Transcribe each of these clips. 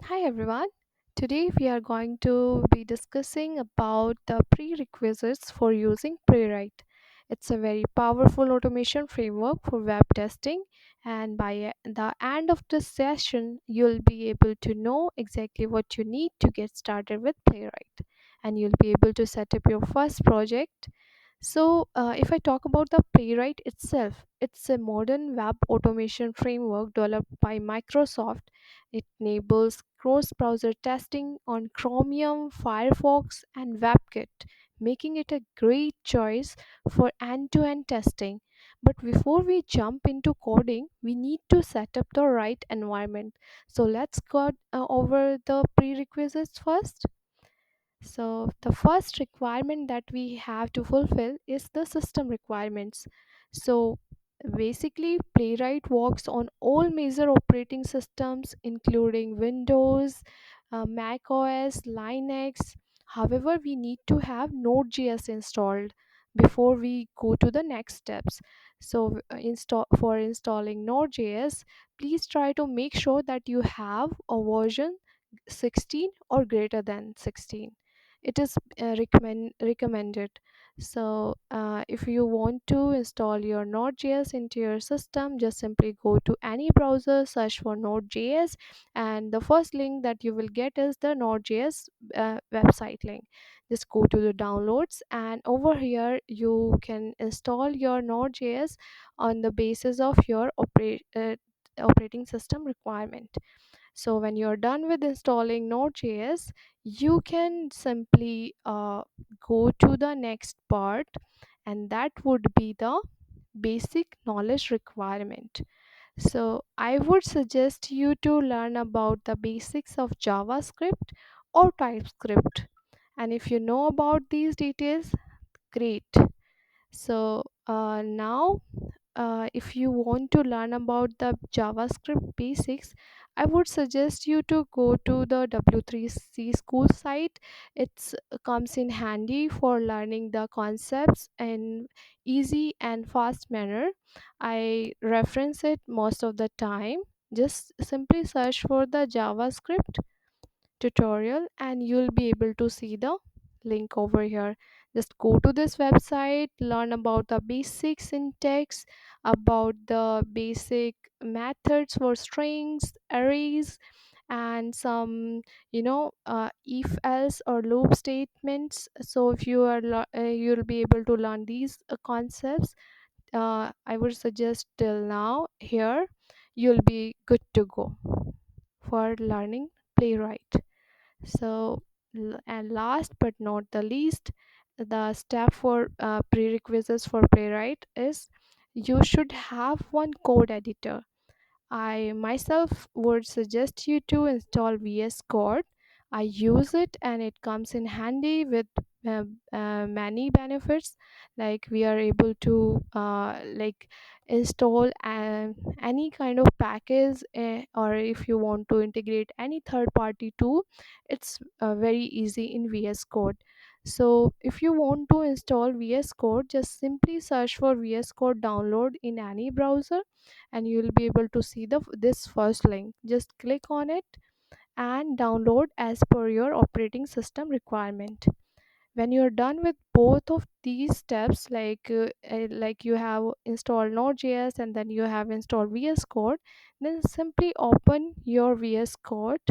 Hi everyone. Today we are going to be discussing about the prerequisites for using Playwright. It's a very powerful automation framework for web testing, and by the end of this session you'll be able to know exactly what you need to get started with Playwright, and you'll be able to set up your first project. If I talk about the Playwright itself, it's a modern web automation framework developed by Microsoft. It enables cross browser testing on Chromium, Firefox, and WebKit, making it a great choice for end to end testing. But before we jump into coding, we need to set up the right environment. So, let's go over the prerequisites first. So, the first requirement that we have to fulfill is the system requirements. So, basically, Playwright works on all major operating systems, including Windows, Mac OS, Linux. However, we need to have Node.js installed before we go to the next steps. For installing Node.js, please try to make sure that you have a version 16 or greater than 16. It is recommended. If you want to install your Node.js into your system, just simply go to any browser, search for Node.js, and the first link that you will get is the Node.js website link. Just go to the downloads, and over here you can install your Node.js on the basis of your operating system requirement. So when you're done with installing Node.js, you can simply go to the next part, and that would be the basic knowledge requirement. So I would suggest you to learn about the basics of JavaScript or TypeScript. And if you know about these details, great. Now if you want to learn about the JavaScript basics, I would suggest you to go to the W3C school site. It comes in handy for learning the concepts in easy and fast manner. I reference it most of the time. Just simply search for the JavaScript tutorial and you'll be able to see the link over here. Just go to this website, learn about the basic syntax, about the basic methods for strings, arrays, and some if else or loop statements. So if you are you'll be able to learn these concepts. I would suggest till now here you'll be good to go for learning Playwright. And last but not the least, the step for prerequisites for Playwright is you should have one code editor. I myself would suggest you to install VS Code. I use it and it comes in handy with many benefits. Like we are able to install any kind of package, or if you want to integrate any third party tool, it's very easy in VS Code. So if you want to install VS Code, just simply search for VS Code download in any browser, and you will be able to see this first link. Just click on it and download as per your operating system requirement. When you're done with both of these steps, like you have installed Node.js and then you have installed VS Code, then simply open your VS Code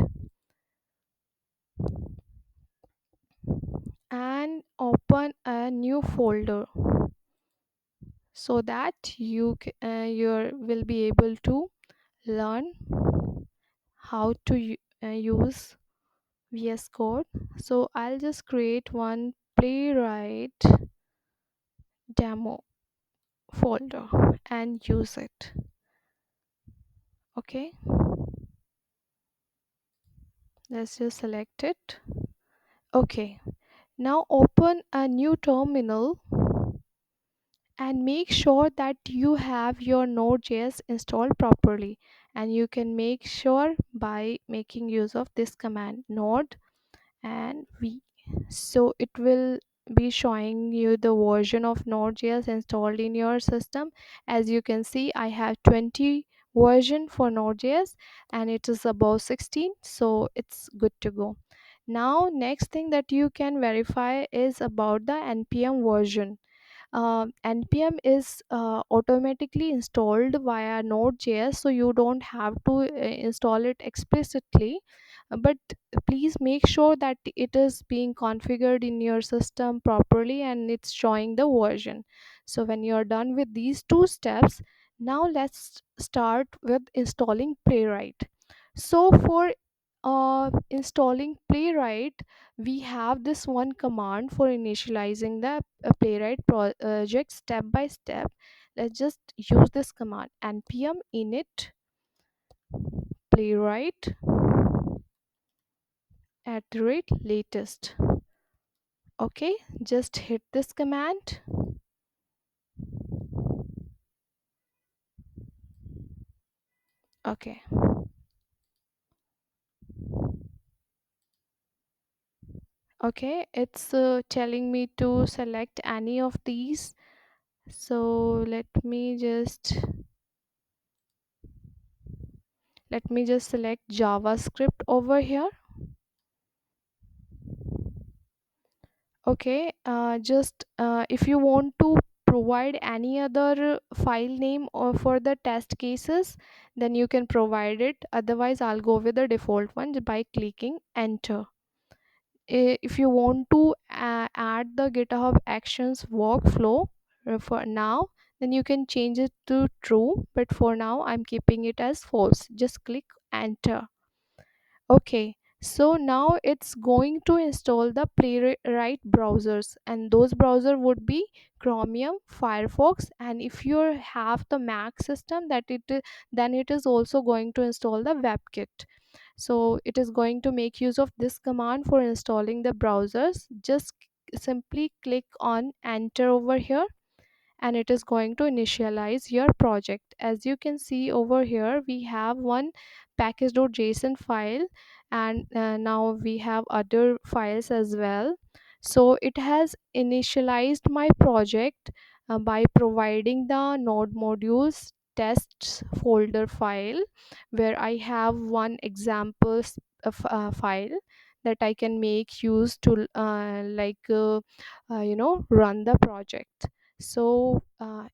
and open a new folder, so that you will be able to learn how to use VS Code. So I'll just create one Playwright demo folder and use it. Okay, let's just select it. Okay, now open a new terminal and make sure that you have your Node.js installed properly. And you can make sure by making use of this command node and v. So it will be showing you the version of Node.js installed in your system. As you can see, I have 20 version for Node.js, and it is above 16, so it's good to go. Now next thing that you can verify is about the npm version. npm is automatically installed via node.js, so you don't have to install it explicitly. But please make sure that it is being configured in your system properly and it's showing the version. So when you're done with these two steps, now let's start with installing Playwright. So for installing Playwright, we have this one command for initializing the Playwright project step by step. Let's just use this command: npm init playwright at the rate latest. Okay, just hit this command. Okay, okay, it's telling me to select any of these. So let me just select JavaScript over here. Okay, just if you want to provide any other file name or for the test cases, then you can provide it. Otherwise, I'll go with the default one by clicking enter. If you want to add the GitHub Actions workflow for now, then you can change it to true. But for now, I'm keeping it as false. Just click enter. Okay, so now it's going to install the Playwright browsers, and those browser would be Chromium, Firefox, and if you have the Mac system, then it is also going to install the WebKit. So it is going to make use of this command for installing the browsers. Just simply click on enter over here, and it is going to initialize your project. As you can see over here, we have one package.json file, and now we have other files as well. So it has initialized my project by providing the node modules tests folder file, where I have one examples of file that I can make use to run the project. So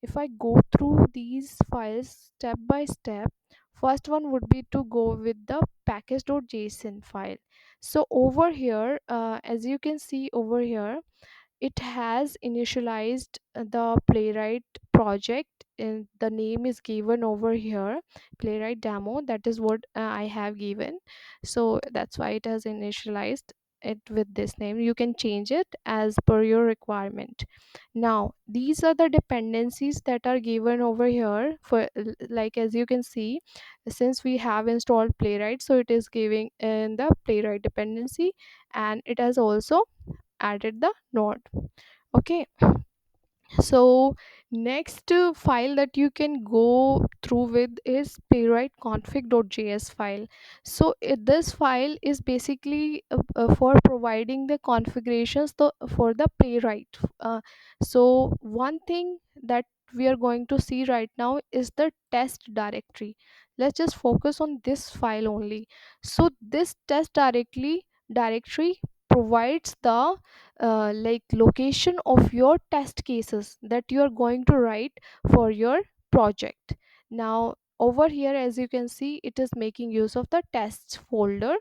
if I go through these files step by step, first one would be to go with the package.json file. So over here, as you can see over here, it has initialized the Playwright project, and the name is given over here, Playwright demo. That is what I have given, so that's why it has initialized it with this name. You can change it as per your requirement. Now these are the dependencies that are given over here for like, as you can see, since we have installed Playwright, so it is giving in the Playwright dependency, and it has also added the node. Okay, so next file that you can go through with is playwright config.js file. So this file is basically for providing the configurations for the Playwright. So one thing that we are going to see right now is the test directory. Let's just focus on this file only. So this test directory provides the location of your test cases that you are going to write for your project. Now over here, as you can see, it is making use of the tests folder,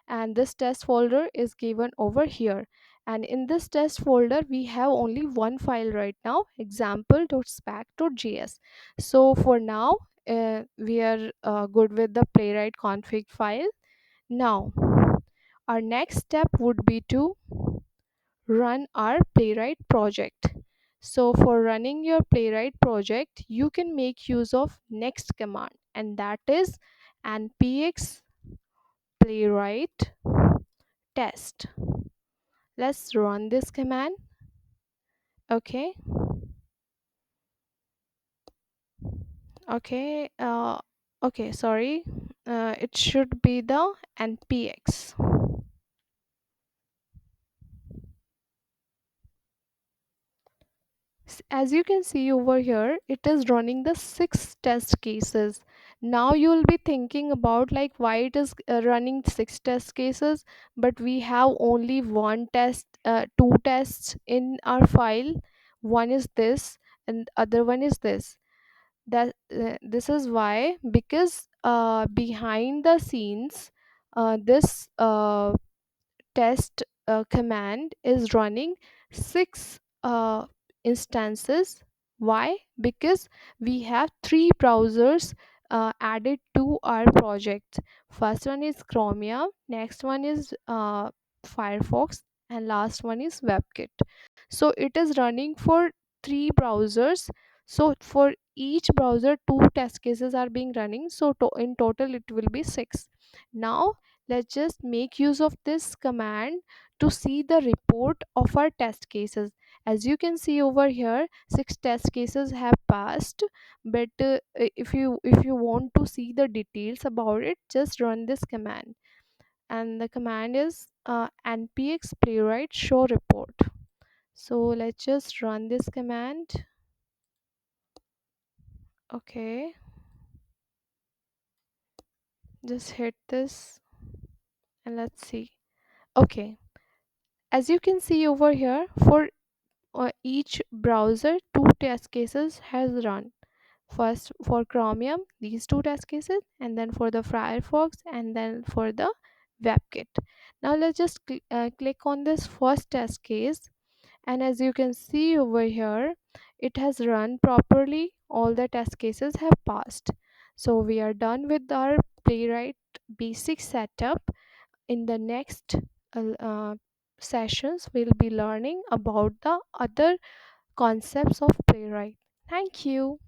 and this test folder is given over here. And in this test folder we have only one file right now, example.spec.js. So for now, we are good with the Playwright config file. Now our next step would be to run our Playwright project. So for running your Playwright project, you can make use of next command, and that is npx playwright test. Let's run this command. Okay, okay, okay, sorry. It should be the npx. As you can see over here, it is running the 6 test cases. Now you will be thinking about like why it is running six test cases, but we have only one test, two tests in our file. One is this and other one is this. This is why, because behind the scenes, this test command is running six instances. Why? Because we have three browsers added to our project. First one is Chromium, next one is Firefox, and last one is WebKit. So it is running for three browsers. So for each browser two test cases are being running, so in total it will be six. Now let's just make use of this command to see the report of our test cases. As you can see over here, six test cases have passed, but if you want to see the details about it, just run this command. And the command is npx playwright show report. So let's just run this command. Okay, just hit this and let's see. Okay, as you can see over here, for each browser two test cases has run. First for Chromium these two test cases, and then for the Firefox, and then for the WebKit. Now let's just click on this first test case, and as you can see over here, it has run properly. All the test cases have passed. So we are done with our Playwright basic setup. In the next sessions we'll be learning about the other concepts of Playwright. Thank you.